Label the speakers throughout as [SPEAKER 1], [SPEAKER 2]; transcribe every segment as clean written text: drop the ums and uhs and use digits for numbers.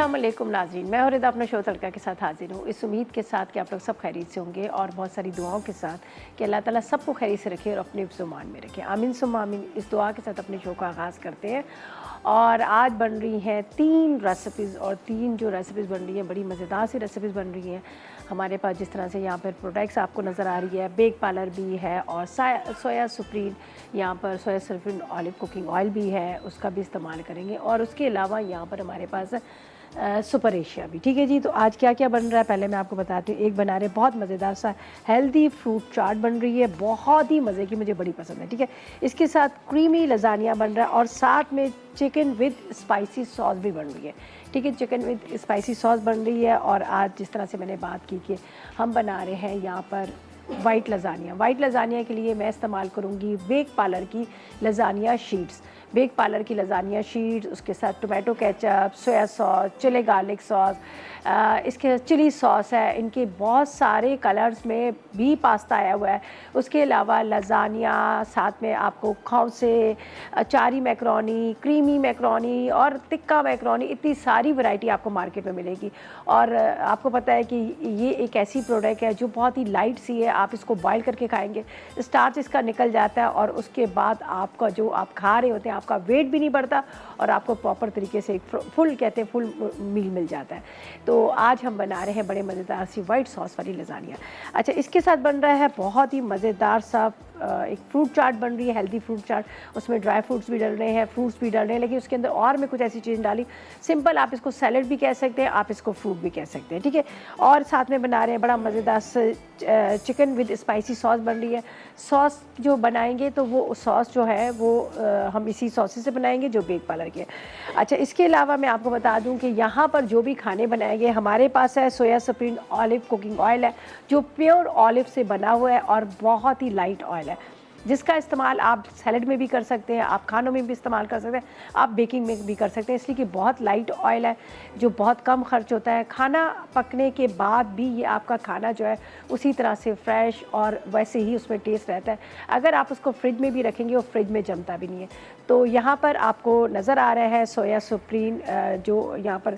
[SPEAKER 1] अस्सलाम वालेकुम नाज़रीन, मैं और रिदा अपना शो तड़का के साथ हाजिर हूँ। इस उम्मीद के साथ कि आप लोग सब खैरियत से होंगे और बहुत सारी दुआओं के साथ कि अल्लाह ताला सबको खैरियत से रखे और अपने ज़ुबान में रखे। आमीन सुम्मा आमीन। इस दुआ के साथ अपने शो का आगाज़ करते हैं और आज बन रही हैं 3 रेसिपीज़ और 3 जो रेसिपीज़ बन रही हैं बड़ी मज़ेदार सी रेसिपीज़ बन रही हैं। हमारे पास जिस तरह से यहाँ पर प्रोडक्ट्स आपको नज़र आ रही है, बेक पार्लर भी है और सोया सुप्रीम, यहाँ पर सोया सुप्रीम ऑलिव कुकिंग ऑयल भी है, उसका भी इस्तेमाल करेंगे और उसके अलावा यहाँ पर हमारे पास सुपर एशिया भी। ठीक है जी, तो आज क्या क्या बन रहा है पहले मैं आपको बताती हूँ। एक बना रहे बहुत मज़ेदार सा हेल्दी फ्रूट चाट बन रही है, बहुत ही मज़े की, मुझे बड़ी पसंद है। ठीक है, इसके साथ क्रीमी लजानिया बन रहा है और साथ में चिकन विद स्पाइसी सॉस भी बन रही है। ठीक है, चिकन विद स्पाइसी सॉस बन रही है। और आज जिस तरह से मैंने बात की कि हम बना रहे हैं यहाँ पर वाइट लजानिया। वाइट लजानिया के लिए मैं इस्तेमाल करूँगी बेक पार्लर की लजानिया शीट्स। बेक पार्लर की लजानिया शीट्स, उसके साथ tomato ketchup, soya sauce, chilli garlic sauce, इसके चिली सॉस है। इनके बहुत सारे कलर्स में भी पास्ता आया हुआ है। उसके अलावा लजानिया, साथ में आपको खौसे, अचारी मैक्रोनी, क्रीमी मैक्रोनी और तिक्का मैक्रोनी, इतनी सारी वैरायटी आपको मार्केट में मिलेगी। और आपको पता है कि ये एक ऐसी प्रोडक्ट है जो बहुत ही लाइट सी है। आप इसको बॉयल करके खाएंगे, स्टार्च इसका निकल जाता है और उसके बाद आपका जो आप खा रहे होते हैं आपका वेट भी नहीं बढ़ता और आपको प्रॉपर तरीके से एक फुल कहते हैं फुल मील मिल जाता है। तो आज हम बना रहे हैं बड़े मज़ेदार सी वाइट सॉस वाली लजानिया। अच्छा, इसके साथ बन रहा है बहुत ही मज़ेदार सा एक फ्रूट चाट बन रही है, हेल्दी फ्रूट चाट। उसमें ड्राई फ्रूट्स भी डल रहे हैं, फ्रूट्स भी डल रहे हैं, लेकिन उसके अंदर और मैं कुछ ऐसी चीज़ डाली। सिंपल आप इसको सैलड भी कह सकते हैं, आप इसको फ्रूट भी कह सकते हैं। ठीक है, और साथ में बना रहे हैं बड़ा मज़ेदार चिकन विद स्पाइसी सॉस बन रही है। सॉस जो बनाएंगे तो वो सॉस जो है वो हम इसी सॉसेस से बनाएंगे जो बेक पार्लर के। अच्छा, इसके अलावा मैं आपको बता दूं कि यहाँ पर जो भी खाने बनाएंगे हमारे पास है सोया सुप्रीम ऑलिव कुकिंग ऑयल है, जो प्योर ऑलिव से बना हुआ है और बहुत ही लाइट ऑयल है, जिसका इस्तेमाल आप सैलड में भी कर सकते हैं, आप खानों में भी इस्तेमाल कर सकते हैं, आप बेकिंग में भी कर सकते हैं, इसलिए कि बहुत लाइट ऑयल है जो बहुत कम खर्च होता है। खाना पकने के बाद भी ये आपका खाना जो है उसी तरह से फ्रेश और वैसे ही उसमें टेस्ट रहता है। अगर आप उसको फ्रिज में भी रखेंगे वो फ्रिज में जमता भी नहीं है। तो यहाँ पर आपको नज़र आ रहा है सोया सुप्रीम, जो यहाँ पर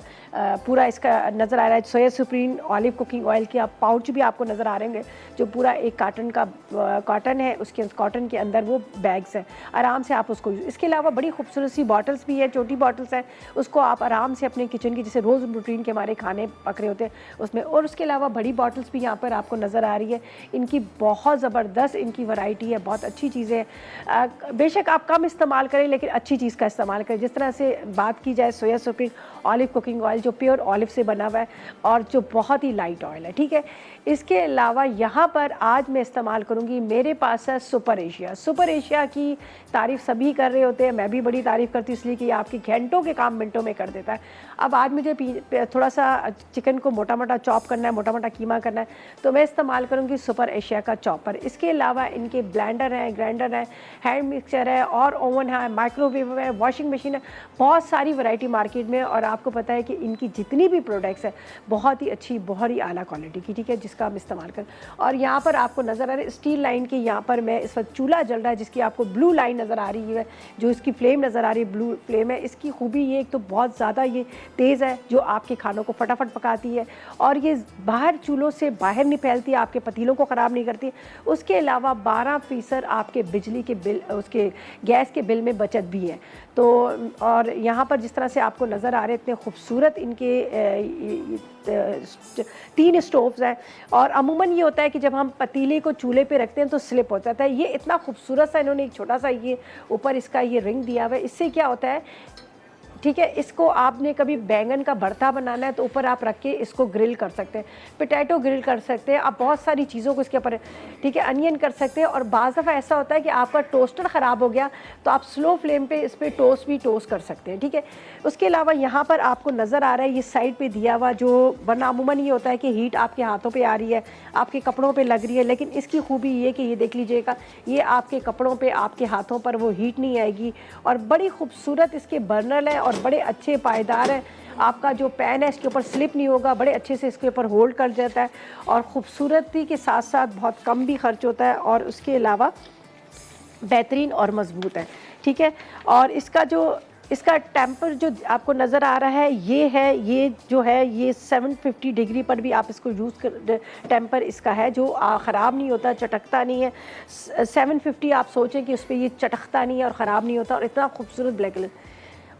[SPEAKER 1] पूरा इसका नज़र आ रहा है सोया सुप्रीम ऑलिव कुकिंग ऑयल के आप पाउच भी आपको नज़र आ रहे होंगे, जो पूरा एक कार्टन का कॉटन है, उसके कॉटन के अंदर वो बैग्स हैं। आराम से आप उसको, इसके अलावा बड़ी खूबसूरत सी बॉटल्स भी है, छोटी बॉटल्स हैं, उसको आप आराम से अपने किचन की, जैसे रोज़ रूटीन के हमारे खाने पक रहे होते हैं उसमें। और उसके अलावा बड़ी बॉटल्स भी यहाँ पर आपको नज़र आ रही है। इनकी बहुत ज़बरदस्त इनकी वैरायटी है, बहुत अच्छी चीज़ें हैं। बेशक आप कम इस्तेमाल करें लेकिन अच्छी चीज़ का इस्तेमाल करें। जिस तरह से बात की जाए सोया सुप्रीम ऑलिव कुकिंग ऑयल जो प्योर ऑलिव से बना हुआ है और जो बहुत ही लाइट ऑयल है। ठीक है, इसके अलावा यहाँ पर आज मैं इस्तेमाल करूँगी, मेरे पास है सुपर एशिया। सुपर एशिया की तारीफ़ सभी कर रहे होते हैं, मैं भी बड़ी तारीफ़ करती हूँ, इसलिए कि आपके घंटों के काम मिनटों में कर देता है। अब आज मुझे थोड़ा सा चिकन को मोटा मोटा चॉप करना है, मोटा मोटा कीमा करना है, तो मैं इस्तेमाल करूँगी सुपर एशिया का चॉपर। इसके अलावा इनके ब्लेंडर हैं, ग्राइंडर हैं, हैंड मिक्सचर है और ओवन है, माइक्रोवेव है, वॉशिंग मशीन है, बहुत सारी वैरायटी मार्केट में। और आपको पता है कि इनकी जितनी भी प्रोडक्ट्स है बहुत ही अच्छी, बहुत ही आला क्वालिटी की। ठीक है, जिसका हम इस्तेमाल करें। और यहाँ पर आपको नज़र आ रहा है स्टील लाइन की, यहाँ पर मैं इस वक्त चूल्हा जल रहा है जिसकी आपको ब्लू लाइन नज़र आ रही है, जो इसकी फ्लेम नज़र आ रही है ब्लू फ्लेम है। इसकी खूबी ये एक तो बहुत ज़्यादा ये तेज़ है जो आपके खानों को फटाफट पकाती है और ये बाहर चूल्हों से बाहर नहीं फैलती, आपके पतीलों को ख़राब नहीं करती। उसके अलावा 12% आपके बिजली के बिल, उसके गैस के बिल में बचत भी है। तो और यहाँ पर जिस तरह से आपको नज़र आ रहे इतने खूबसूरत इनके 3 स्टोव्स हैं। और अमूमन ये होता है कि जब हम पतीले को चूल्हे पे रखते हैं तो स्लिप हो जाता है। ये इतना खूबसूरत सा इन्होंने एक छोटा सा ये ऊपर इसका ये रिंग दिया हुआ है, इससे क्या होता है, ठीक है, इसको आपने कभी बैंगन का भरता बनाना है तो ऊपर आप रख के इसको ग्रिल कर सकते हैं, पोटैटो ग्रिल कर सकते हैं, आप बहुत सारी चीज़ों को इसके ऊपर, ठीक है, अनियन कर सकते हैं। और बाज़ दफ़ा ऐसा होता है कि आपका टोस्टर ख़राब हो गया तो आप स्लो फ्लेम पे इस पर टोस्ट कर सकते हैं। ठीक है, उसके अलावा यहाँ पर आपको नज़र आ रहा है ये साइड पे दिया हुआ, जो वरना अमूमन ये होता है कि हीट आपके हाथों पर आ रही है, आपके कपड़ों पर लग रही है, लेकिन इसकी खूबी ये कि ये देख लीजिएगा, ये आपके कपड़ों पर, आपके हाथों पर वो हीट नहीं आएगी। और बड़ी खूबसूरत इसके बर्नर है और बड़े अच्छे पायदार हैं। आपका जो पैन है इसके ऊपर स्लिप नहीं होगा, बड़े अच्छे से इसके ऊपर होल्ड कर जाता है और ख़ूबसूरती के साथ साथ बहुत कम भी खर्च होता है और उसके अलावा बेहतरीन और मज़बूत है। ठीक है, और इसका जो इसका टेम्पर जो आपको नज़र आ रहा है, ये जो है ये 750 डिग्री पर भी आप इसको यूज़ कर, टेम्पर इसका है जो ख़राब नहीं होता, चटकता नहीं है। 750 आप सोचें कि उस पर ये चटकता नहीं है और ख़राब नहीं होता, और इतना खूबसूरत ब्लैक कलर।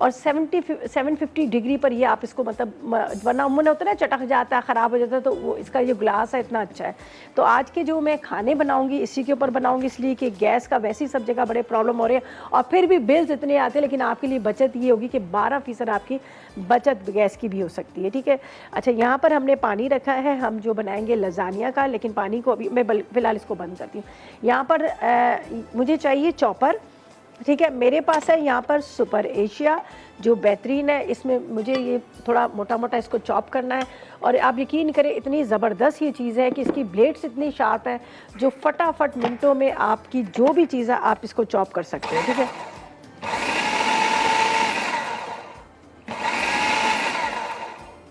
[SPEAKER 1] और 750 डिग्री पर ये आप इसको मतलब वरना उम्र होता है ना चटक जाता है, ख़राब हो जाता है, तो वो इसका जो ग्लास है इतना अच्छा है। तो आज के जो मैं खाने बनाऊंगी इसी के ऊपर बनाऊंगी, इसलिए कि गैस का वैसे ही सब जगह बड़े प्रॉब्लम हो रहे हैं और फिर भी बिल्स इतने आते हैं, लेकिन आपके लिए बचत ये होगी कि 12% आपकी बचत गैस की भी हो सकती है। ठीक है। अच्छा, यहाँ पर हमने पानी रखा है, हम जो बनाएंगे लजानिया का, लेकिन पानी को अभी मैं फ़िलहाल इसको बंद करती हूँ। यहाँ पर मुझे चाहिए चॉपर। ठीक है, मेरे पास है यहाँ पर सुपर एशिया जो बेहतरीन है। इसमें मुझे ये थोड़ा मोटा मोटा इसको चॉप करना है, और आप यकीन करें इतनी ज़बरदस्त ये चीज़ है कि इसकी ब्लेड्स इतनी शार्प है जो फटाफट मिनटों में आपकी जो भी चीज़ है आप इसको चॉप कर सकते हैं। ठीक है,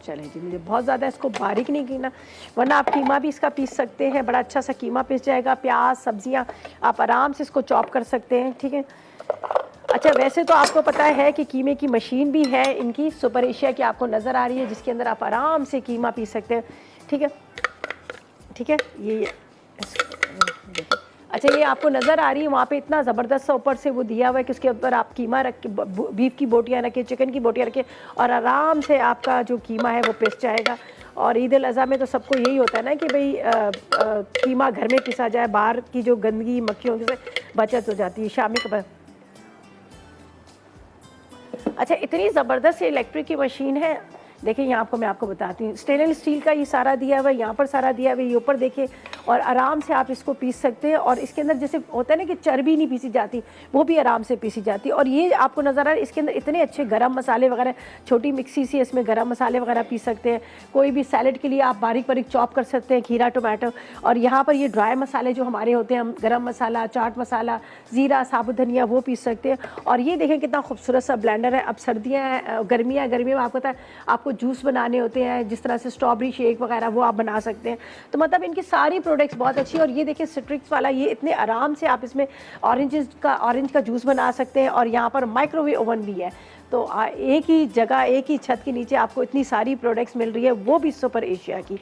[SPEAKER 1] चले जी, मुझे बहुत ज़्यादा इसको बारीक नहीं कीना, वरना आप कीमा भी इसका पीस सकते हैं, बड़ा अच्छा सा कीमा पीस जाएगा। प्याज सब्जियां आप आराम से इसको चॉप कर सकते हैं। ठीक है। अच्छा, वैसे तो आपको पता है कि कीमे की मशीन भी है इनकी, सुपर एशिया की आपको नज़र आ रही है, जिसके अंदर आप आराम से कीमा पीस सकते हैं। ठीक है, ठीक है, ये अच्छा, ये आपको नज़र आ रही है, वहाँ पे इतना ज़बरदस्त सा ऊपर से वो दिया हुआ है कि उसके ऊपर आप कीमा रख के, बीफ की बोटियाँ रखें, चिकन की बोटियाँ रखें, और आराम से आपका जो कीमा है वो पिस जाएगा। और ईद उल अज़हा में तो सबको यही होता है ना कि भाई कीमा घर में पिसा जाए, बाहर की जो गंदगी मक्खियों से बचत हो जाती है। शामी का अच्छा, इतनी ज़बरदस्त इलेक्ट्रिक की मशीन है। देखिए यहाँ आपको मैं आपको बताती हूँ, स्टेनलेस स्टील का ये सारा दिया हुआ है, यहाँ पर सारा दिया हुआ है, ये ऊपर देखिए, और आराम से आप इसको पीस सकते हैं। और इसके अंदर जैसे होता है ना कि चर्बी नहीं पीसी जाती, वो भी आराम से पीसी जाती है। और ये आपको नज़र आ रहा है, इसके अंदर इतने अच्छे गरम मसाले वगैरह, छोटी मिक्सी से इसमें गरम मसाले वगैरह पीस सकते हैं। कोई भी सैलड के लिए आप बारीक बारीक चॉप कर सकते हैं, खीरा टोमेटो। और यहाँ पर ये ड्राई मसाले जो हमारे होते हैं, हम गरम मसाला, चाट मसाला, ज़ीरा, साबुत धनिया, वो पीस सकते हैं। और ये देखें कितना खूबसूरत सा ब्लेंडर है। अब सर्दियाँ हैं, गर्मियाँ में आपको पता है आपको जूस बनाने होते हैं, जिस तरह से स्ट्रॉबेरी शेक वगैरह, वो आप बना सकते हैं। तो मतलब इनकी सारी प्रोडक्ट्स बहुत अच्छी है। और ये देखिए सिट्रिक्स वाला, ये इतने आराम से आप इसमें ऑरेंज का जूस बना सकते हैं। और यहाँ पर माइक्रोवेव ओवन भी है। तो एक ही जगह, एक ही छत के नीचे आपको इतनी सारी प्रोडक्ट्स मिल रही है, वो भी सुपर एशिया की।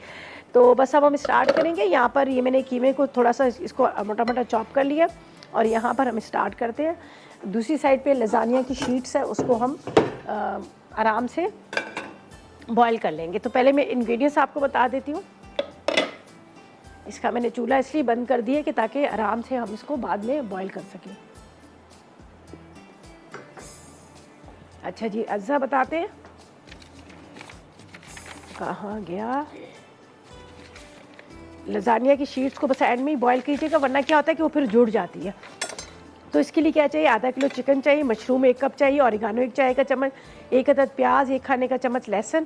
[SPEAKER 1] तो बस अब हम स्टार्ट करेंगे। यहाँ पर ये मैंने कीमे को थोड़ा सा इसको मोटा मोटा चॉप कर लिया, और यहाँ पर हम स्टार्ट करते हैं। दूसरी साइड पे लजानिया की शीट्स है, उसको हम आराम से बॉईल कर लेंगे। तो पहले मैं इंग्रेडिएंट्स आपको बता देती हूँ। इसका मैंने चूल्हा इसलिए बंद कर दिया कि ताकि आराम से हम इसको बाद में बॉईल कर सकें। अच्छा जी, अज्जा बताते हैं कहाँ गया। लजानिया की शीट्स को बस एंड में ही बॉईल कीजिएगा, वरना क्या होता है कि वो फिर जुड़ जाती है। तो इसके लिए क्या चाहिए, आधा किलो चिकन चाहिए, मशरूम 1 कप चाहिए, ऑरिगानो 1 चाय का चम्मच, 1 अदद प्याज, 1 खाने का चम्मच लहसुन,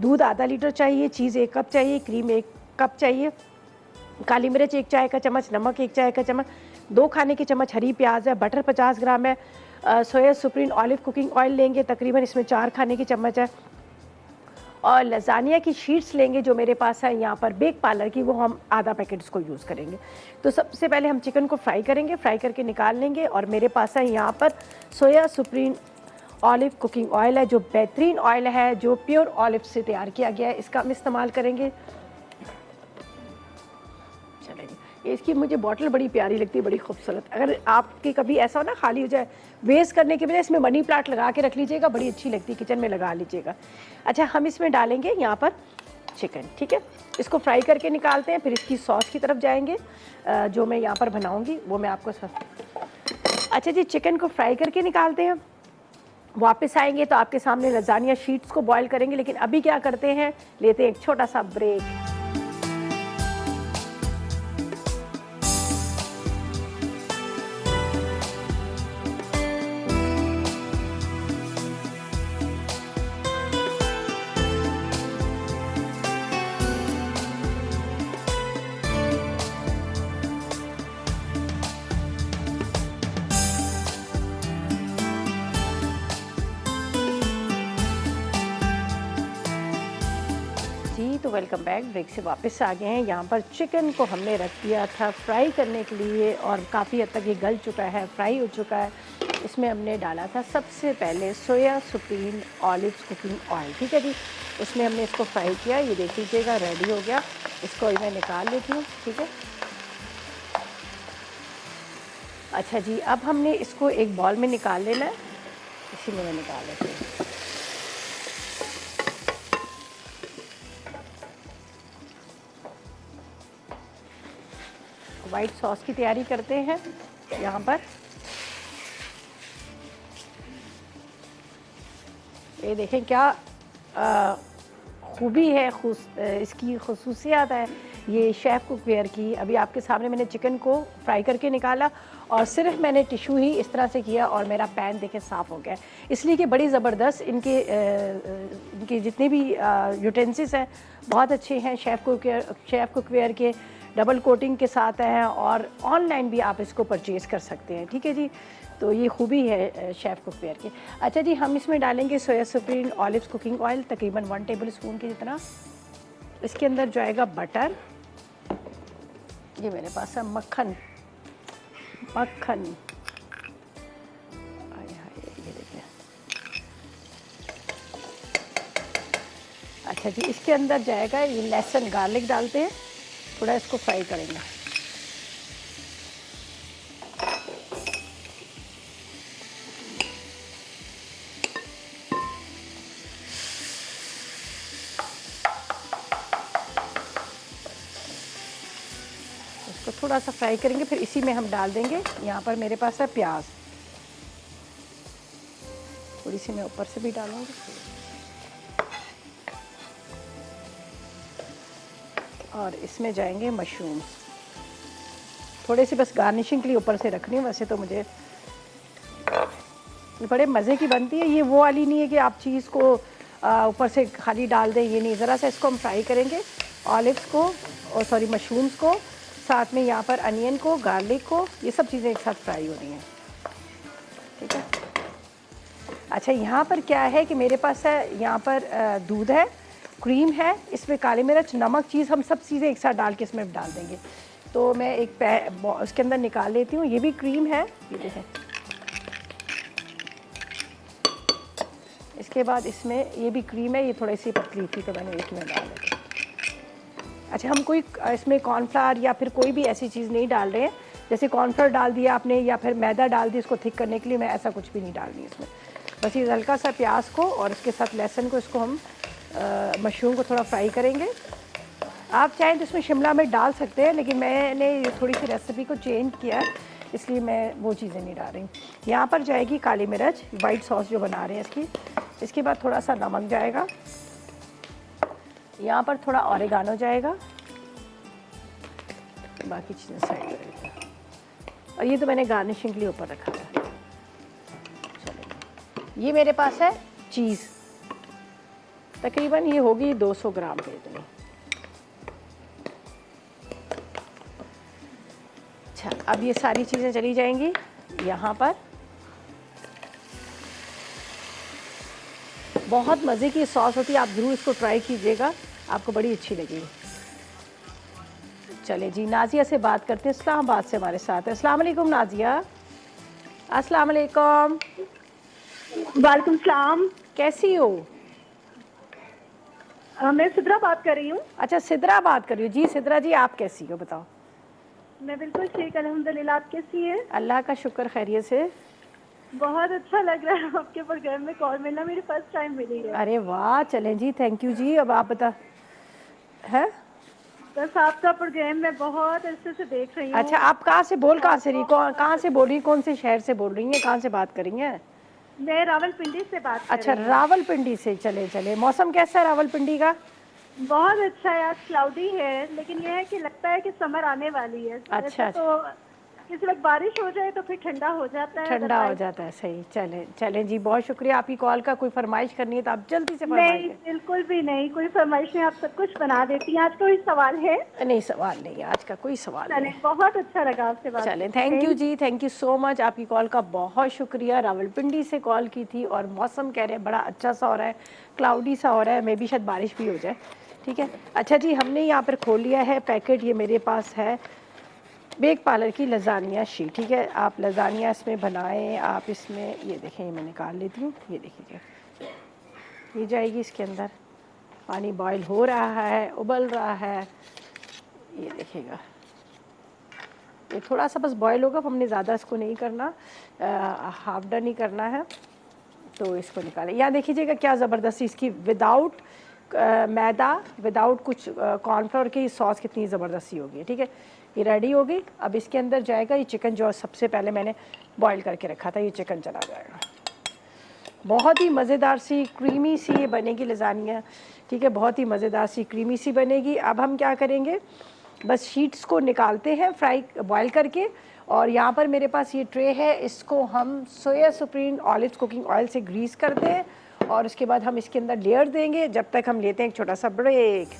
[SPEAKER 1] दूध आधा लीटर चाहिए, चीज़ 1 कप चाहिए, क्रीम 1 कप चाहिए, काली मिर्च 1 चाय का चम्मच, नमक 1 चाय का चम्मच, 2 खाने के चम्मच हरी प्याज है, बटर 50 ग्राम है, सोया सुप्रीम ऑलिव कुकिंग ऑयल लेंगे, तकरीबन इसमें 4 खाने के चम्मच है। और लजानिया की शीट्स लेंगे जो मेरे पास है यहाँ पर बेक पार्लर की, वो हम आधा पैकेट इसको यूज़ करेंगे। तो सबसे पहले हम चिकन को फ्राई करेंगे, फ्राई करके निकाल लेंगे। और मेरे पास है यहाँ पर सोया सुप्रीम ऑलिव कुकिंग ऑयल है, जो बेहतरीन ऑयल है, जो प्योर ऑलिव से तैयार किया गया है, इसका हम इस्तेमाल करेंगे। चलेंगे, इसकी मुझे बॉटल बड़ी प्यारी लगती है, बड़ी खूबसूरत। अगर आपकी कभी ऐसा हो ना खाली हो जाए, वेस्ट करने के बजाय इसमें मनी प्लांट लगा के रख लीजिएगा, बड़ी अच्छी लगती है, किचन में लगा लीजिएगा। अच्छा, हम इसमें डालेंगे यहाँ पर चिकन। ठीक है, इसको फ्राई करके निकालते हैं, फिर इसकी सॉस की तरफ जाएंगे जो मैं यहाँ पर बनाऊँगी, वो मैं आपको अच्छा जी, चिकन को फ्राई करके निकालते हैं। वापस आएंगे तो आपके सामने लजानिया शीट्स को बॉईल करेंगे, लेकिन अभी क्या करते हैं, लेते हैं एक छोटा सा ब्रेक। तो वेलकम बैक, ब्रेक से वापस आ गए हैं। यहाँ पर चिकन को हमने रख दिया था फ्राई करने के लिए, और काफ़ी हद तक ये गल चुका है, फ्राई हो चुका है। इसमें हमने डाला था सबसे पहले सोया सुप्रीम ऑलिव्स कुकिंग ऑयल, ठीक है जी। उसमें हमने इसको फ्राई किया, ये देख लीजिएगा रेडी हो गया। इसको अभी मैं निकाल लेती हूँ, ठीक है। अच्छा जी, अब हमने इसको एक बॉल में निकाल लेना है, इसी में मैं निकाल लेती हूँ। वाइट सॉस की तैयारी करते हैं यहाँ पर। ये देखें क्या खूबी है, इसकी खसूसियात है ये शेफ़ कुकवेयर की। अभी आपके सामने मैंने चिकन को फ्राई करके निकाला और सिर्फ मैंने टिशू ही इस तरह से किया और मेरा पैन देखें साफ़ हो गया, इसलिए कि बड़ी ज़बरदस्त इनके जितने भी यूटेंसिल्स हैं बहुत अच्छे हैं। शेफ़ कुकवेयर के डबल कोटिंग के साथ हैं और ऑनलाइन भी आप इसको परचेज़ कर सकते हैं, ठीक है जी। तो ये खूबी है शेफ़ कुकवेयर की। अच्छा जी, हम इसमें डालेंगे सोया सुप्रीम ऑलिव्स कुकिंग ऑयल तकरीबन 1 टेबल स्पून के जितना। इसके अंदर जाएगा बटर, ये मेरे पास है मक्खन। ये देखिए। अच्छा जी, इसके अंदर जाएगा ये लहसुन गार्लिक डालते हैं, थोड़ा इसको फ्राई करेंगे। इसको थोड़ा सा फ्राई करेंगे, फिर इसी में हम डाल देंगे। यहाँ पर मेरे पास है प्याज, थोड़ी सी मैं ऊपर से भी डालूंगी। और इसमें जाएंगे मशरूम्स, थोड़े से बस गार्निशिंग के लिए ऊपर से रखनी है। वैसे तो मुझे बड़े मज़े की बनती है ये, वो वाली नहीं है कि आप चीज़ को ऊपर से खाली डाल दें, ये नहीं। ज़रा सा इसको हम फ्राई करेंगे, ऑलिव्स को और सॉरी मशरूम्स को, साथ में यहाँ पर अनियन को, गार्लिक को, ये सब चीज़ें एक साथ फ्राई हो रही हैं, ठीक है। अच्छा, यहाँ पर क्या है कि मेरे पास है यहाँ पर दूध है, क्रीम है, इसमें काली मिर्च, नमक, चीज़ हम सब चीज़ें एक साथ डाल के इसमें डाल देंगे। तो मैं एक उसके अंदर निकाल लेती हूँ। ये भी क्रीम है, ये देखें। इसके बाद इसमें ये भी क्रीम है, ये थोड़ी सी पतली थी तो मैंने इसमें डाल दी। अच्छा, हम कोई इसमें कॉर्नफ्लावर या फिर कोई भी ऐसी चीज़ नहीं डाल रहे हैं, जैसे कॉर्नफ्लावर डाल दिया आपने या फिर मैदा डाल दिया इसको थिक करने के लिए, मैं ऐसा कुछ भी नहीं डाल रही इसमें। बस ये हल्का सा प्याज को और इसके साथ लहसुन को, इसको हम मशरूम को थोड़ा फ्राई करेंगे। आप चाहें तो इसमें शिमला मिर्च डाल सकते हैं, लेकिन मैंने ये थोड़ी सी रेसिपी को चेंज किया है, इसलिए मैं वो चीज़ें नहीं डाल रही। यहाँ पर जाएगी काली मिर्च, वाइट सॉस जो बना रहे हैं इसकी। इसके बाद थोड़ा सा नमक जाएगा, यहाँ पर थोड़ा ऑरिगानो जाएगा, बाकी चीज़ें साइड करेंगे। और ये तो मैंने गार्निशिंग के लिए ऊपर रखा था। चलिए, ये मेरे पास है चीज़, तकरीबन ये होगी 200 ग्राम के इतनी। अच्छा, अब ये सारी चीज़ें चली जाएंगी यहाँ पर। बहुत मज़े की सॉस होती है, आप ज़रूर इसको ट्राई कीजिएगा, आपको बड़ी अच्छी लगेगी। चले जी, नाजिया से बात करते हैं, इस्लामाबाद से हमारे साथ है। अस्सलाम वालेकुम नाजिया। अस्सलाम वालेकुम।
[SPEAKER 2] वालेकुम सलाम।
[SPEAKER 1] कैसी हो?
[SPEAKER 2] मैं सिद्रा बात कर रही हूँ।
[SPEAKER 1] अच्छा, सिद्रा बात कर रही हो जी। सिद्रा जी, आप कैसी हो बताओ?
[SPEAKER 2] मैं बिल्कुल ठीक, अल्हम्दुलिल्लाह। आप कैसी हैं?
[SPEAKER 1] अल्लाह का शुक्र, खैरियत से।
[SPEAKER 2] बहुत अच्छा लग रहा है आपके प्रोग्राम में कॉल मिलना, मेरी फर्स्ट टाइम मिली है।
[SPEAKER 1] अरे वाह, चलें जी, थैंक यू जी। अब आप बता है
[SPEAKER 2] बस आपका प्रोग्राम मैं बहुत अच्छे से देख रही हूँ।
[SPEAKER 1] अच्छा, आप कहाँ से कहाँ से बोल रही हैं, कौन से शहर से बोल रही हैं, कहाँ से बात कर रही हैं?
[SPEAKER 2] मैं रावलपिंडी से बात कर
[SPEAKER 1] अच्छा,
[SPEAKER 2] रही हूँ।
[SPEAKER 1] रावलपिंडी से। चले, मौसम कैसा है रावलपिंडी का?
[SPEAKER 2] बहुत अच्छा है, आज क्लाउडी है, लेकिन यह है कि लगता है कि समर आने वाली है।
[SPEAKER 1] अच्छा,
[SPEAKER 2] तो इस वक्त बारिश हो जाए तो फिर ठंडा हो जाता है,
[SPEAKER 1] ठंडा हो जाता है। सही। चलें जी, बहुत शुक्रिया आपकी कॉल का। कोई फरमाइश करनी है तो आप जल्दी से फरमाइश
[SPEAKER 2] नहीं, बिल्कुल भी नहीं, कोई फरमाइश नहीं, आप सब कुछ बना देती हैं। आज कोई सवाल है?
[SPEAKER 1] नहीं, सवाल नहीं है, आज का कोई सवाल नहीं।
[SPEAKER 2] बहुत अच्छा लगा आपसे बात।
[SPEAKER 1] चलें, thank you ji, thank you so much. आपकी कॉल का बहुत शुक्रिया। रावलपिंडी से कॉल की थी और मौसम कह रहे हैं बड़ा अच्छा सा हो रहा है, क्लाउडी सा हो रहा है, मे बी शायद बारिश भी हो जाए, ठीक है। अच्छा जी, हमने यहाँ पर खोल लिया है पैकेट, ये मेरे पास है बेक पार्लर की लजानिया शीट, ठीक है। आप लजानिया इसमें बनाएं, आप इसमें ये देखें, ये मैं निकाल लेती हूँ, ये देखिए ये जाएगी इसके अंदर। पानी बॉईल हो रहा है, उबल रहा है, ये देखिएगा ये थोड़ा सा बस बॉईल होगा, हमने ज़्यादा इसको नहीं करना, हाफ डन ही करना है। तो इसको निकालें। यहाँ देखिएगा क्या ज़बरदस्ती इसकी विदाउट मैदा, विदाउट कुछ कॉर्नफ्लोर की सॉस कितनी ज़बरदस्ती होगी, ठीक है। ये रेडी हो गई। अब इसके अंदर जाएगा ये चिकन जो सबसे पहले मैंने बॉईल करके रखा था, ये चिकन चला जाएगा। बहुत ही मज़ेदार सी क्रीमी सी ये बनेगी लजानिया, ठीक है। बहुत ही मज़ेदार सी क्रीमी सी बनेगी। अब हम क्या करेंगे, बस शीट्स को निकालते हैं फ्राई बॉईल करके। और यहाँ पर मेरे पास ये ट्रे है, इसको हम सोया सुप्रीम ऑलिव कुकिंग ऑयल से ग्रीस करते हैं और उसके बाद हम इसके अंदर लेयर देंगे। जब तक हम लेते हैं एक छोटा सा ब्रेक।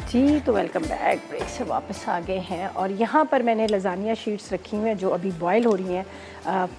[SPEAKER 1] जी तो वेलकम बैक, ब्रेक से वापस आ गए हैं और यहाँ पर मैंने लजानिया शीट्स रखी हुई हैं जो अभी बॉयल हो रही हैं।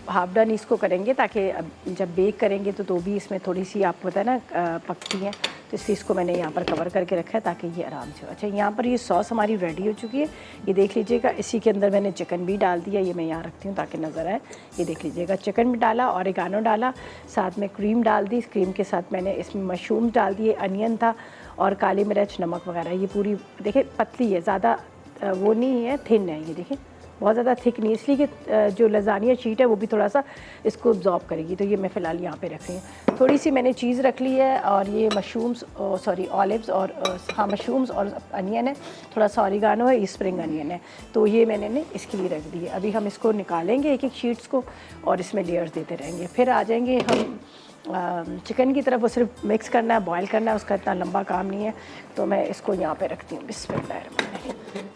[SPEAKER 1] हाफ डन इसको करेंगे ताकि जब बेक करेंगे तो भी इसमें थोड़ी सी आपको पता है ना पकती हैं, तो इसलिए इसको मैंने यहाँ पर कवर करके रखा है ताकि ये आराम से। अच्छा, यहाँ पर ये सॉस हमारी रेडी हो चुकी है, ये देख लीजिएगा। इसी के अंदर मैंने चिकन भी डाल दिया, ये मैं यहाँ रखती हूँ ताकि नज़र आए। ये देख लीजिएगा, चिकन भी डाला, ऑरिगानो डाला, साथ में क्रीम डाल दी। क्रीम के साथ मैंने इसमें मशरूम डाल दिए, अनियन था और काली मिर्च, नमक वगैरह। ये पूरी देखिए पतली है, ज़्यादा वो नहीं है, थिन है, ये देखिए बहुत ज़्यादा थिक नहीं, इसलिए कि जो लजानिया शीट है वो भी थोड़ा सा इसको अब्जॉर्ब करेगी। तो ये मैं फ़िलहाल यहाँ पे रख रही हूँ। थोड़ी सी मैंने चीज़ रख ली है और ये मशरूम्स, सॉरी ऑलिव्स और हाँ मशरूम्स और अनियन है, थोड़ा सा ऑरिगानो है, ये स्प्रिंग अनियन है, तो ये मैंने ने इसके लिए रख दी है। अभी हम इसको निकालेंगे एक एक शीट्स को और इसमें लेयर्स देते रहेंगे। फिर आ जाएंगे हम चिकन की तरफ, वो सिर्फ मिक्स करना है, बॉईल करना है, उसका इतना लंबा काम नहीं है। तो मैं इसको यहाँ पे रखती हूँ बिस्मिल्लाह,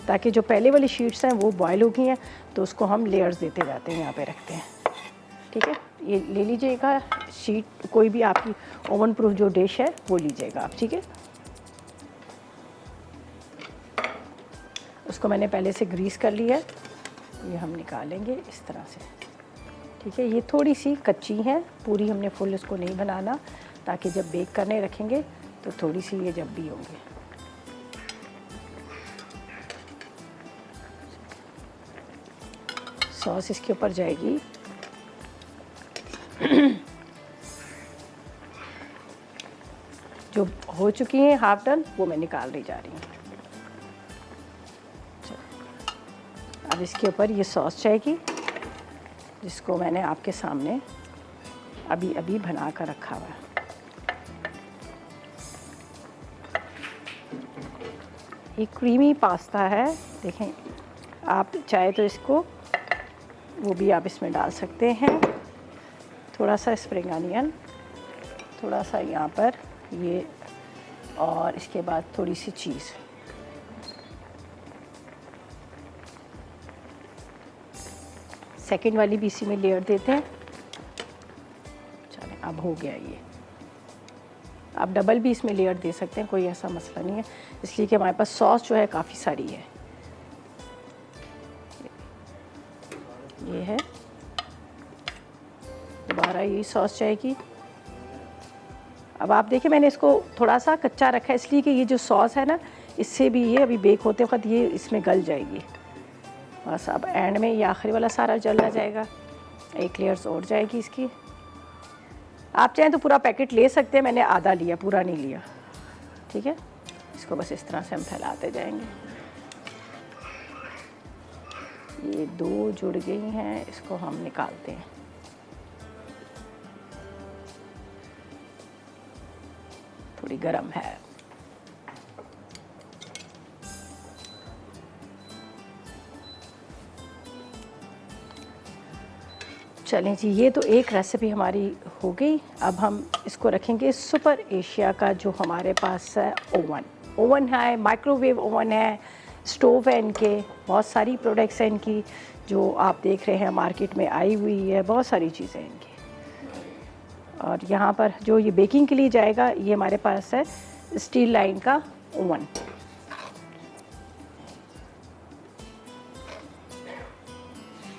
[SPEAKER 1] ताकि जो पहले वाली शीट्स हैं वो बॉईल हो गई हैं, तो उसको हम लेयर्स देते जाते हैं, यहाँ पे रखते हैं, ठीक है। ये ले लीजिएगा शीट, कोई भी आपकी ओवन प्रूफ जो डिश है वो लीजिएगा आप, ठीक है। उसको मैंने पहले से ग्रीस कर लिया है, ये हम निकालेंगे इस तरह से, ठीक है। ये थोड़ी सी कच्ची है, पूरी हमने फुल इसको नहीं बनाना, ताकि जब बेक करने रखेंगे तो थोड़ी सी ये जब भी होंगे। सॉस इसके ऊपर जाएगी। जो हो चुकी हैं हाफ डन वो मैं निकाल रही जा रही हूँ। अब इसके ऊपर ये सॉस जाएगी जिसको मैंने आपके सामने अभी अभी बना कर रखा हुआ है। ये क्रीमी पास्ता है, देखें आप चाहे तो इसको वो भी आप इसमें डाल सकते हैं। थोड़ा सा स्प्रिंग अनियन, थोड़ा सा यहाँ पर ये, और इसके बाद थोड़ी सी चीज़। सेकंड वाली भी इसी में लेयर देते हैं। चलें, अब हो गया ये। आप डबल भी इसमें लेयर दे सकते हैं, कोई ऐसा मसला नहीं है, इसलिए कि हमारे पास सॉस जो है काफ़ी सारी है। ये है, दोबारा ये सॉस जाएगी। अब आप देखिए मैंने इसको थोड़ा सा कच्चा रखा है, इसलिए कि ये जो सॉस है ना, इससे भी ये अभी बेक होते वक्त ये इसमें गल जाएगी। बस अब एंड में ये आखिरी वाला सारा जलना जाएगा, एक लेयर्स और जाएगी इसकी। आप चाहें तो पूरा पैकेट ले सकते हैं, मैंने आधा लिया, पूरा नहीं लिया, ठीक है। इसको बस इस तरह से हम फैलाते जाएंगे। ये दो जुड़ गई हैं, इसको हम निकालते हैं। थोड़ी गर्म है। चलें जी, ये तो एक रेसिपी हमारी हो गई। अब हम इसको रखेंगे सुपर एशिया का जो हमारे पास है ओवन, ओवन है, माइक्रोवेव ओवन है, स्टोव है इनके, बहुत सारी प्रोडक्ट्स हैं इनकी जो आप देख रहे हैं मार्केट में आई हुई है, बहुत सारी चीज़ें इनकी। और यहाँ पर जो ये बेकिंग के लिए जाएगा, ये हमारे पास है स्टील लाइन का ओवन।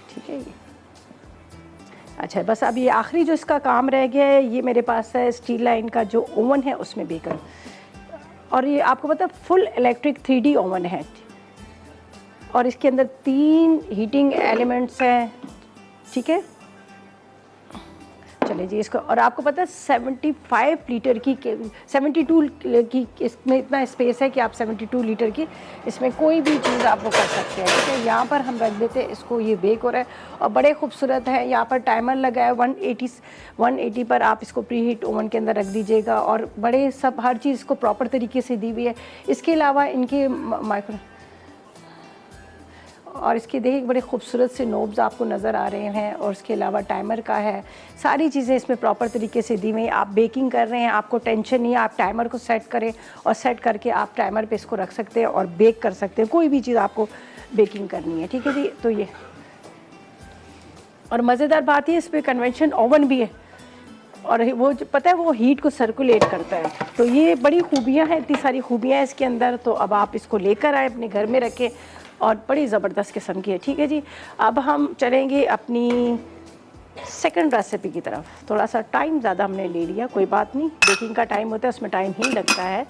[SPEAKER 1] ठीक है, ये अच्छा बस अब ये आखिरी जो इसका काम रह गया है, ये मेरे पास है स्टील लाइन का जो ओवन है उसमें बेकर। और ये आपको पता है फुल इलेक्ट्रिक 3D ओवन है और इसके अंदर 3 हीटिंग एलिमेंट्स हैं। ठीक है, चलिए जी इसको, और आपको पता है 75 लीटर की 72 की इसमें इतना स्पेस है कि आप 72 लीटर की इसमें कोई भी चीज़ आपको कर सकते हैं। ठीक है, यहाँ पर हम रख देते हैं इसको, ये बेक हो रहा है और बड़े खूबसूरत है। यहाँ पर टाइमर लगा है 180 पर आप इसको प्री हीट ओवन के अंदर रख दीजिएगा और बड़े सब हर चीज़ को प्रॉपर तरीके से दी हुई है। इसके अलावा इनके माइक्रो और इसके देखिए बड़े खूबसूरत से नोब्स आपको नज़र आ रहे हैं और इसके अलावा टाइमर का है, सारी चीज़ें इसमें प्रॉपर तरीके से दी हुई हैं। आप बेकिंग कर रहे हैं, आपको टेंशन नहीं है, आप टाइमर को सेट करें और सेट करके आप टाइमर पे इसको रख सकते हैं और बेक कर सकते हैं, कोई भी चीज़ आपको बेकिंग करनी है। ठीक है जी, तो ये और मज़ेदार बात ये इस पर कन्वेंशन ओवन भी है और वो पता है वो हीट को सर्कुलेट करता है। तो ये बड़ी खूबियाँ हैं, इतनी सारी खूबियाँ हैं इसके अंदर। तो अब आप इसको लेकर आए, अपने घर में रखें और बड़ी ज़बरदस्त किस्म की है। ठीक है जी, अब हम चलेंगे अपनी सेकंड रेसिपी की तरफ। थोड़ा सा टाइम ज़्यादा हमने ले लिया, कोई बात नहीं, बेकिंग का टाइम होता है उसमें टाइम ही लगता है।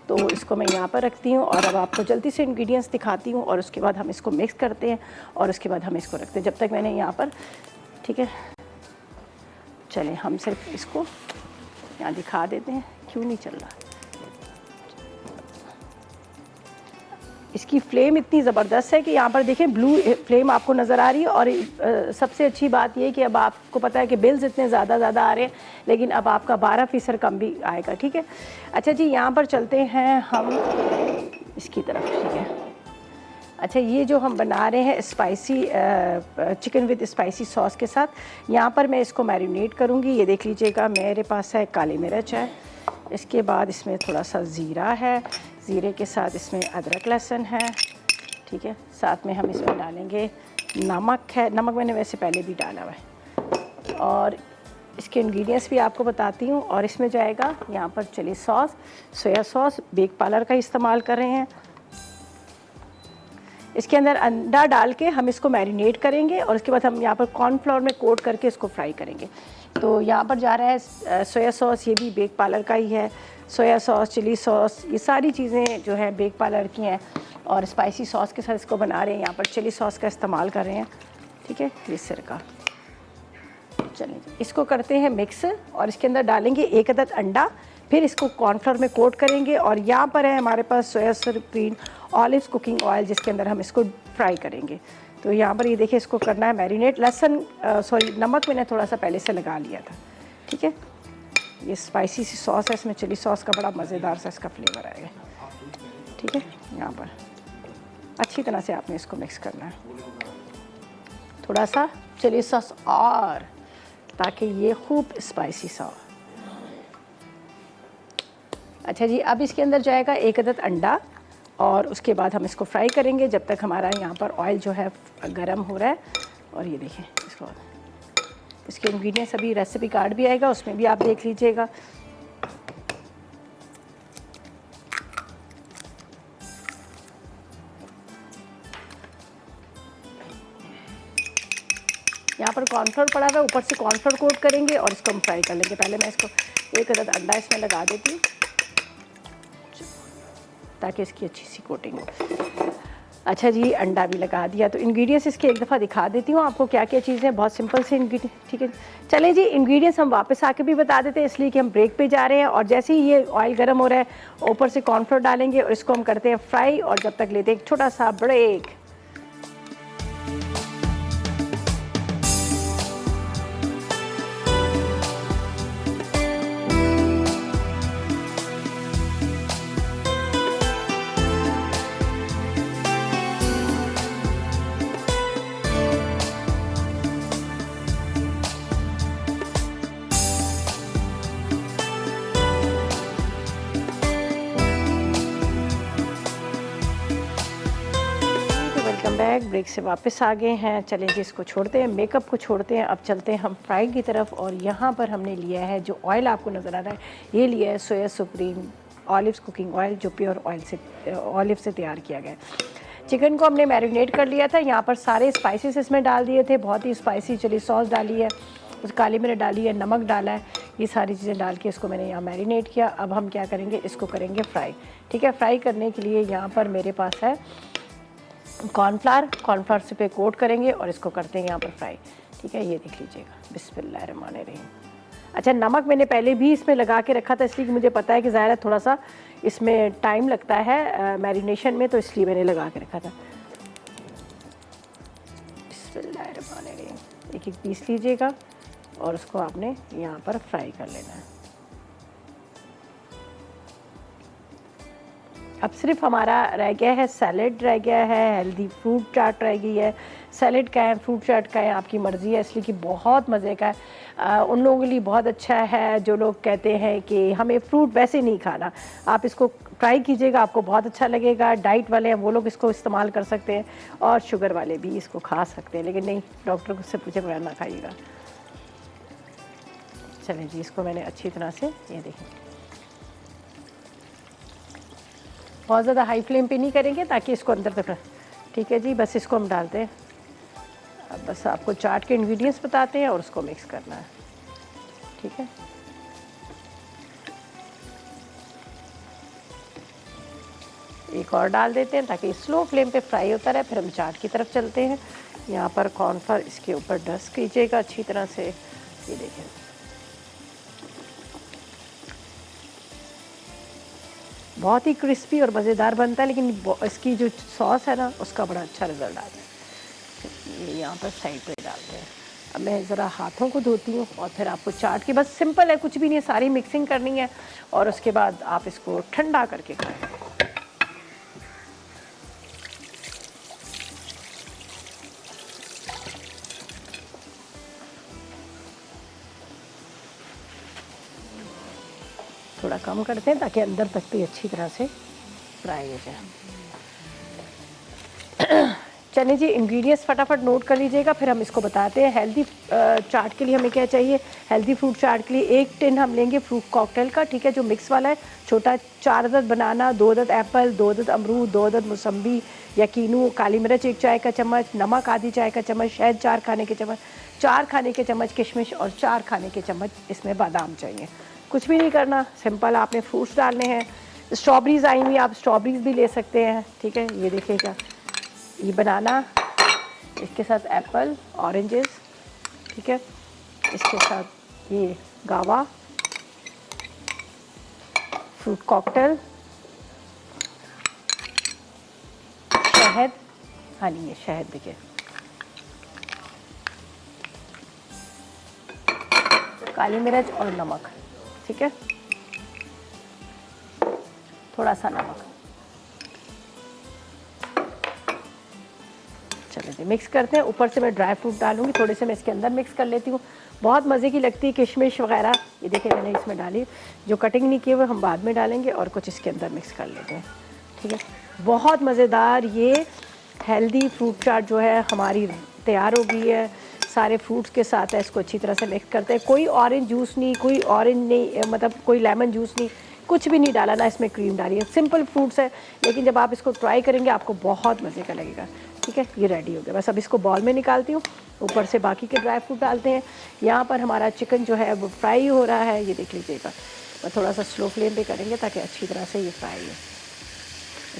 [SPEAKER 1] तो इसको मैं यहाँ पर रखती हूँ और अब आपको जल्दी से इंग्रेडिएंट्स दिखाती हूँ और उसके बाद हम इसको मिक्स करते हैं और उसके बाद हम इसको रखते हैं। जब तक मैंने यहाँ पर, ठीक है, चलें हम सिर्फ इसको यहाँ दिखा देते हैं, क्यों नहीं चल रहा। इसकी फ्लेम इतनी ज़बरदस्त है कि यहाँ पर देखें ब्लू फ्लेम आपको नज़र आ रही है। और सबसे अच्छी बात ये कि अब आपको पता है कि बिल्स इतने ज़्यादा आ रहे हैं, लेकिन अब आपका 12% कम भी आएगा। ठीक है, अच्छा जी, यहाँ पर चलते हैं हम इसकी तरफ। ठीक है, अच्छा ये जो हम बना रहे हैं spicy chicken with spicy sauce के साथ, यहाँ पर मैं इसको मैरिनेट करूँगी। ये देख लीजिएगा, मेरे पास है काली मिर्च है, इसके बाद इसमें थोड़ा सा ज़ीरा है, ज़ीरे के साथ इसमें अदरक लहसुन है। ठीक है, साथ में हम इसमें डालेंगे नमक है, नमक मैंने वैसे पहले भी डाला हुआ है। और इसके इंग्रेडिएंट्स भी आपको बताती हूँ। और इसमें जाएगा यहाँ पर chilli sauce, soya sauce, Bake Parlour का इस्तेमाल कर रहे हैं। इसके अंदर अंडा डाल के हम इसको मैरिनेट करेंगे और उसके बाद हम यहाँ पर कॉर्नफ्लोर में कोट करके इसको फ्राई करेंगे। तो यहाँ पर जा रहा है सोया सॉस, ये भी बेक पार्लर का ही है। सोया सॉस, चिली सॉस, ये सारी चीज़ें जो है बेक पार्लर की हैं और स्पाइसी सॉस के साथ इसको बना रहे हैं। यहाँ पर चिली सॉस का इस्तेमाल कर रहे हैं। ठीक है, ग्लिसर का। चलिए इसको करते हैं मिक्स और इसके अंदर डालेंगे 1 अदद अंडा, फिर इसको कॉर्नफ्लोर में कोट करेंगे। और यहाँ पर है हमारे पास सोया सुप्रीम ऑलिव कुकिंग ऑयल, जिसके अंदर हम इसको फ्राई करेंगे। तो यहाँ पर ये देखिए इसको करना है मैरिनेट। लहसुन नमक मैंने थोड़ा सा पहले से लगा लिया था। ठीक है, ये स्पाइसी सी सॉस है, इसमें चिली सॉस का बड़ा मज़ेदार सा इसका फ्लेवर आएगा। ठीक है, यहाँ पर अच्छी तरह से आपने इसको मिक्स करना है, थोड़ा सा चिली सॉस और, ताकि ये खूब स्पाइसी सा हो। अच्छा जी, अब इसके अंदर जाएगा 1 अदद अंडा और उसके बाद हम इसको फ्राई करेंगे जब तक हमारा यहाँ पर ऑयल जो है गरम हो रहा है। और ये देखें इसको, इसके इंग्रेडिएंट्स अभी रेसिपी कार्ड भी आएगा, उसमें भी आप देख लीजिएगा। यहाँ पर कॉर्नफ्लोर पड़ा हुआ है, ऊपर से कॉर्नफ्लोर कोट करेंगे और इसको हम फ्राई कर लेंगे। पहले मैं इसको 1 अदद अंडा इसमें लगा देती हूँ ताकि इसकी अच्छी सी कोटिंग हो। अच्छा जी, अंडा भी लगा दिया। तो इंग्रेडिएंट्स इसके एक दफ़ा दिखा देती हूँ आपको क्या क्या चीज़ें, बहुत सिंपल से इंग्रेडिएंट। ठीक है, चलें जी, इंग्रेडिएंट्स हम वापस आके भी बता देते हैं, इसलिए कि हम ब्रेक पे जा रहे हैं। और जैसे ही ये ऑयल गर्म हो रहा है, ऊपर से कॉर्नफ्लोर डालेंगे और इसको हम करते हैं फ्राई। और जब तक लेते हैं एक छोटा सा ब्रेक। ब्रेक से वापस आ गए हैं। चलें जी, इसको छोड़ते हैं, मेकअप को छोड़ते हैं, अब चलते हैं हम फ्राई की तरफ। और यहाँ पर हमने लिया है, जो ऑयल आपको नज़र आ रहा है, ये लिया है सोया सुप्रीम ऑलिव्स कुकिंग ऑयल, जो प्योर ऑयल से ऑलिव से तैयार किया गया है। चिकन को हमने मैरिनेट कर लिया था, यहाँ पर सारे स्पाइसेस इसमें डाल दिए थे, बहुत ही स्पाइसी चिली सॉस डाली है, उस काली मिर्च डाली है, नमक डाला है, ये सारी चीज़ें डाल के इसको मैंने यहाँ मैरिनेट किया। अब हम क्या करेंगे, इसको करेंगे फ्राई। ठीक है, फ्राई करने के लिए यहाँ पर मेरे पास है कॉर्नफ्लावर से पे कोट करेंगे और इसको करते हैं यहाँ पर फ्राई। ठीक है, ये देख लीजिएगा, बिस्मिल्लाहिर्रहमानिर्रहीम। अच्छा, नमक मैंने पहले भी इसमें लगा के रखा था, इसलिए कि मुझे पता है कि ज़ाहिर है थोड़ा सा इसमें टाइम लगता है मैरिनेशन में, तो इसलिए मैंने लगा के रखा था। बिस्मिल्लाहिर्रहमानिर्रहीम। एक एक पीस लीजिएगा और उसको आपने यहाँ पर फ्राई कर लेना है। अब सिर्फ हमारा रह गया है सैलेड, रह गया है हेल्दी फ्रूट चाट रह गई है। सैलेड का है, फ्रूट चाट का है, आपकी मर्ज़ी है, इसलिए कि बहुत मज़े का है। उन लोगों के लिए बहुत अच्छा है जो लोग कहते हैं कि हमें फ्रूट वैसे नहीं खाना। आप इसको ट्राई कीजिएगा, आपको बहुत अच्छा लगेगा। डाइट वाले हैं वो लोग इसको इस्तेमाल कर सकते हैं और शुगर वाले भी इसको खा सकते हैं, लेकिन नहीं, डॉक्टर से पूछे बगैर ना खाइएगा। चलें जी, इसको मैंने अच्छी तरह से, ये देखें, बहुत ज़्यादा हाई फ्लेम पे नहीं करेंगे ताकि इसको अंदर तक। ठीक है जी, बस इसको हम डालते हैं। अब बस आपको चाट के इंग्रेडिएंट्स बताते हैं और उसको मिक्स करना है। ठीक है, एक और डाल देते हैं ताकि स्लो फ्लेम पे फ्राई होता रहे। फिर हम चाट की तरफ चलते हैं। यहाँ पर कॉर्नफ्लावर इसके ऊपर डस्ट कीजिएगा अच्छी तरह से, ये देखें। बहुत ही क्रिस्पी और मज़ेदार बनता है, लेकिन इसकी जो सॉस है ना, उसका बड़ा अच्छा रिज़ल्ट आता है। ये यहाँ पर साइड पे डालते हैं। अब मैं ज़रा हाथों को धोती हूँ और फिर आपको चाट की, बस सिंपल है, कुछ भी नहीं, सारी मिक्सिंग करनी है और उसके बाद आप इसको ठंडा करके खाएं। थोड़ा कम करते हैं ताकि अंदर तक भी अच्छी तरह से फ्राई हो जाए। चलिए जी, इंग्रेडिएंट्स फटाफट नोट कर लीजिएगा, फिर हम इसको बताते हैं। हेल्दी चाट के लिए हमें क्या चाहिए, हेल्दी फ्रूट चाट के लिए 1 टिन हम लेंगे फ्रूट कॉकटेल का। ठीक है, जो मिक्स वाला है, छोटा। 4 अदद बनाना, 2 अदद एप्पल, 2 अदद अमरूद, 2 अदद मौसम्बी या कीनू, काली मिर्च 1 चाय का चम्मच, नमक आधी चाय का चम्मच, शहद 4 खाने के चम्मच, 4 खाने के चम्मच किशमिश और 4 खाने के चम्मच इसमें बादाम चाहिए। कुछ भी नहीं करना, सिंपल आपने फ्रूट्स डालने हैं। स्ट्रॉबेरीज़ आई हुई, आप स्ट्रॉबेरीज़ भी ले सकते हैं। ठीक है, ये देखिएगा, ये बनाना, इसके साथ एप्पल, ऑरेंजेस। ठीक है, इसके साथ ये गावा, फ्रूट कॉकटेल, शहद, हाँ नहीं, ये शहद देखिए, काली मिर्च और नमक। ठीक है, थोड़ा सा नमक। चलिए जी, मिक्स करते हैं। ऊपर से मैं ड्राई फ्रूट डालूंगी, थोड़े से मैं इसके अंदर मिक्स कर लेती हूँ, बहुत मज़े की लगती है किशमिश वगैरह। ये देखिए, मैंने इसमें डाली, जो कटिंग नहीं किए हुए हम बाद में डालेंगे, और कुछ इसके अंदर मिक्स कर लेते हैं। ठीक है, बहुत मज़ेदार ये हेल्दी फ्रूट चाट जो है हमारी तैयार हो गई है। सारे फ्रूट्स के साथ है, इसको अच्छी तरह से मिक्स करते हैं। कोई ऑरेंज जूस नहीं, कोई ऑरेंज नहीं, मतलब कोई लेमन जूस नहीं, कुछ भी नहीं डाला, ना इसमें क्रीम डाली है। सिंपल फ्रूट्स है, लेकिन जब आप इसको ट्राई करेंगे आपको बहुत मज़े का लगेगा। ठीक है, ये रेडी हो गया। बस अब इसको बॉल में निकालती हूँ, ऊपर से बाकी के ड्राई फ्रूट डालते हैं। यहाँ पर हमारा चिकन जो है वो फ्राई हो रहा है, ये देख लीजिएगा। और थोड़ा सा स्लो फ्लेम पे करेंगे ताकि अच्छी तरह से ये फ्राई हो।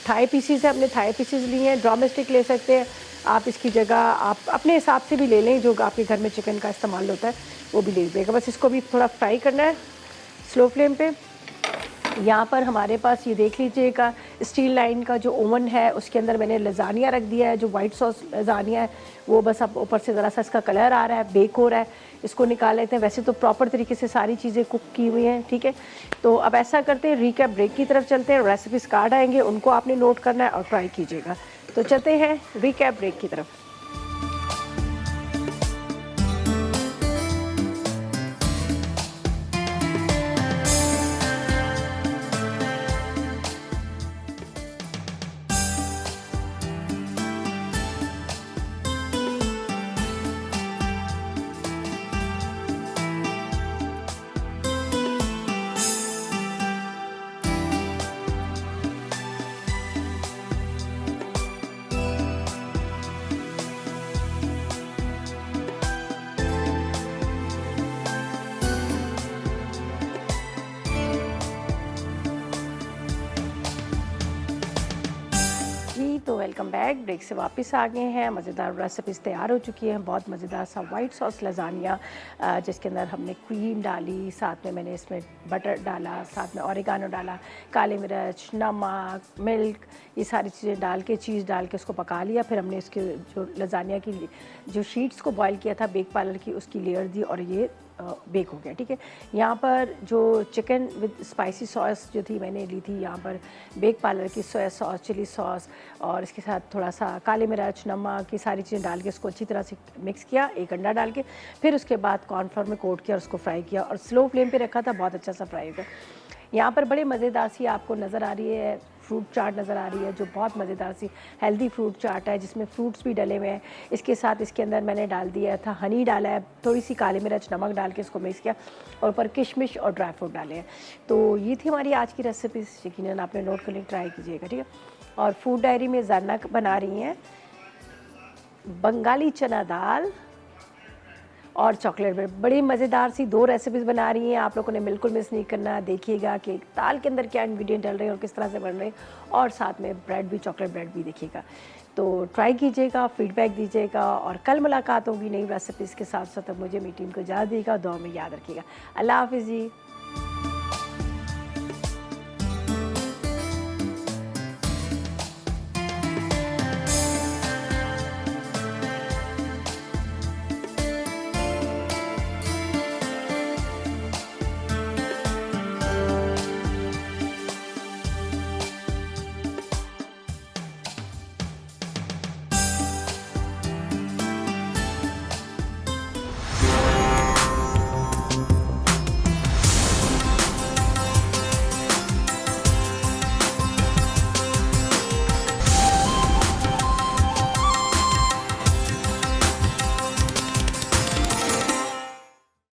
[SPEAKER 1] थाई पीसीज है, अपने थाई पीसीज लिए हैं, ड्रामस्टिक ले सकते हैं आप, इसकी जगह आप अपने हिसाब से भी ले लें, जो आपके घर में चिकन का इस्तेमाल होता है वो भी ले लीजिएगा। बस इसको भी थोड़ा फ्राई करना है स्लो फ्लेम पे। यहाँ पर हमारे पास ये देख लीजिएगा, स्टील लाइन का जो ओवन है उसके अंदर मैंने लजानिया रख दिया है, जो वाइट सॉस लजानिया है वो बस अब ऊपर से ज़रा सा इसका कलर आ रहा है, बेक हो रहा है, इसको निकाल लेते हैं। वैसे तो प्रॉपर तरीके से सारी चीज़ें कुक की हुई हैं। ठीक है, तो अब ऐसा करते हैं, रिकैप ब्रेक की तरफ चलते हैं। रेसिपीज़ कार्ड आएंगे, उनको आपने नोट करना है और ट्राई कीजिएगा। तो चलते हैं रिकैप ब्रेक की तरफ। Welcome back. ब्रेक से वापस आ गए हैं। मज़ेदार रेसिपीज़ तैयार हो चुकी हैं। बहुत मज़ेदार सा वाइट सॉस लजानिया, जिसके अंदर हमने क्रीम डाली, साथ में मैंने इसमें बटर डाला, साथ में ऑरिगानो डाला, काली मिर्च, नमक, मिल्क, ये सारी चीज़ें डाल के, चीज़ डाल के उसको पका लिया। फिर हमने इसके जो लजानिया की जो शीट्स को बॉयल किया था बेक पार्लर की, उसकी लेयर दी और ये बेक हो गया। ठीक है, यहाँ पर जो चिकन विद स्पाइसी सॉस जो थी मैंने ली थी, यहाँ पर बेक पार्लर की सोया सॉस, चिली सॉस और इसके साथ थोड़ा सा काली मिर्च, नमक, ये सारी चीज़ें डाल के उसको अच्छी तरह से मिक्स किया, एक अंडा डाल के। फिर उसके बाद कॉर्नफ्लोर में कोट किया और उसको फ्राई किया और स्लो फ्लेम पे रखा था, बहुत अच्छा सा फ्राई हुआ। यहाँ पर बड़े मज़ेदार सी आपको नज़र आ रही है फ्रूट चाट नज़र आ रही है, जो बहुत मज़ेदार सी हेल्दी फ्रूट चाट है, जिसमें फ्रूट्स भी डले हुए हैं। इसके साथ इसके अंदर मैंने डाल दिया था हनी डाला है, थोड़ी सी काली मिर्च, नमक डाल के इसको मिक्स किया और ऊपर किशमिश और ड्राई फ्रूट डाले हैं। तो ये थी हमारी आज की रेसिपीज़, यकीनन आपने नोट कर ली, ट्राई कीजिएगा। ठीक है, और फूड डायरी में ज़रना बना रही हैं बंगाली चना दाल और चॉकलेट ब्रेड। बड़ी मज़ेदार सी 2 रेसिपीज़ बना रही हैं, आप लोगों ने बिल्कुल मिस नहीं करना। देखिएगा कि दाल के अंदर क्या इंग्रेडिएंट डल रहे हैं और किस तरह से बन रहे हैं, और साथ में ब्रेड भी, चॉकलेट ब्रेड भी देखिएगा। तो ट्राई कीजिएगा, फीडबैक दीजिएगा और कल मुलाकात होगी नई रेसिपीज़ के साथ साथ। अब मुझे मेरी टीम को इजाज़त दीजिएगा, दुआ में याद रखिएगा। अल्लाह हाफ़िज़ जी।